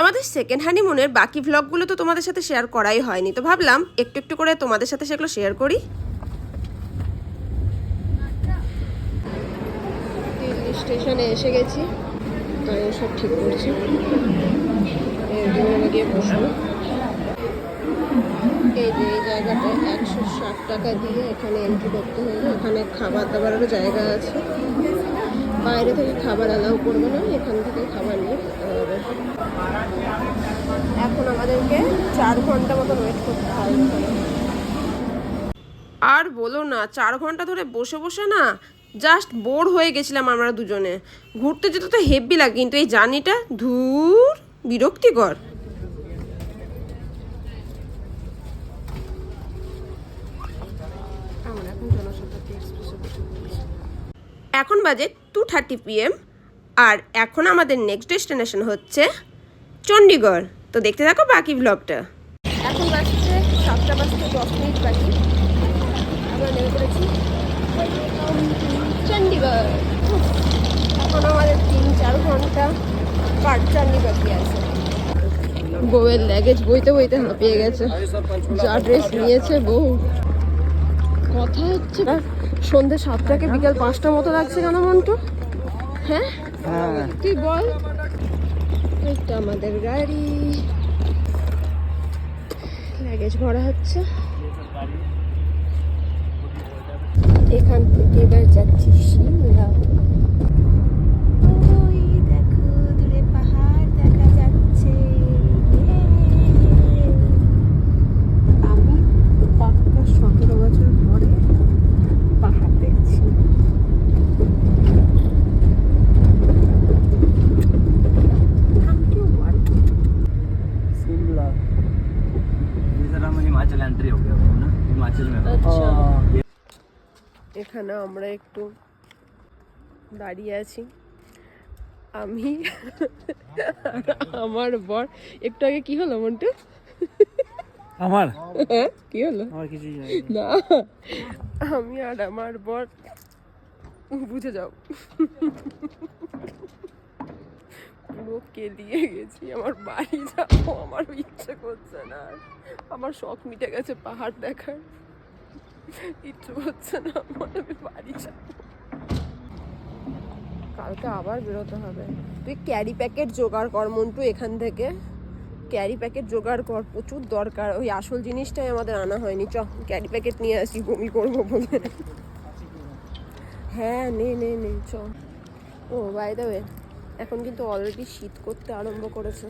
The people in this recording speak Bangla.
আমাদের সেকেন্ড হানিমুনের বাকি ভ্লগগুলো তো তোমাদের সাথে শেয়ার করাই হয়নি, তো ভাবলাম একটু একটু করে তোমাদের সাথে সেগুলো শেয়ার করি। দিল্লি স্টেশনে এসে গেছি, তাই সব ঠিক করছি, গিয়ে বসবো। এই যে এই জায়গাটা 160 টাকা দিয়ে এখানে এন্ট্রি করতে হলো। এখানে খাবার দাবারেরও জায়গা আছে, বাইরে থেকে খাবার অ্যালাউ করবে না, এখান থেকে খাবার নিয়ে খেতে হবে। এখন আমাদেরকে 4 ঘন্টা মতো ওয়েট করতে হবে। আর বলো না, 4 ঘন্টা ধরে বসে বসে না জাস্ট বোর হয়ে গেছিলাম আমরা দুজনে। ঘুরতে যেতে তো হেভি লাগে, কিন্তু এই জার্নিটা ধুর বিরক্তিকর। এখন বাজে 2:30 PM, আর এখন আমাদের নেক্সট ডেস্টিনেশন হচ্ছে চণ্ডীগড়। তো দেখতে থাকো বাকি ব্লগটা। এখন বাজছে 7:10 বাকি, আমরা নেমে পড়েছি চণ্ডীগড়। এখন আমাদের 3-4 ঘন্টা কার জার্নি বাকি আছে। বউয়ের ল্যাগেজ বইতে বইতে হাঁপিয়ে গেছে, যা ড্রেস নিয়েছে বউ। কথা হচ্ছে সন্ধ্যে 7টাকে বিকাল 5টা মতো লাগছে কেন মন্টু? হ্যাঁ তুই বল। এইটা আমাদের গাড়ি, লাগেজ ভরা হচ্ছে। এখান থেকে এবার যাচ্ছি সিমলা। ওই দেখো দূরে পাহাড় দেখা যাচ্ছে। আমি পাক্কা 17 বছর পরে পাহাড় দেখছি। शिमला हिमाचल एंट्री हो गया ना, हिमाचल में। আচ্ছা, এখানে আমরা একটু দাঁড়িয়ে আছি, আমি আমার বর। একটু আগে কি হলো মন্টু? আমার কি হলো? আমার কিছু না, আমি আর আমার বর বুঝে যাও পুরো কেলিয়ে গেছি। আমার বাড়ি যাবো, আমার ইচ্ছে করছে না। আমার শখ মিটে গেছে পাহাড় দেখার, ইচ্ছে করছে না আমার, আমি বাড়ি যাবো। কালকে আবার বেরোতে হবে। তুই ক্যারি প্যাকেট জোগাড় কর মন্টু, এখান থেকে ক্যারি প্যাকেট জোগাড় কর, প্রচুর দরকার। ওই আসল জিনিসটাই আমাদের আনা হয়নি। চ ক্যারি প্যাকেট নিয়ে আসি, বমি করবো বলে। হ্যাঁ নে নে নে চ। ও বাই দ্য ওয়ে, এখন কিন্তু অলরেডি শীত করতে আরম্ভ করেছে।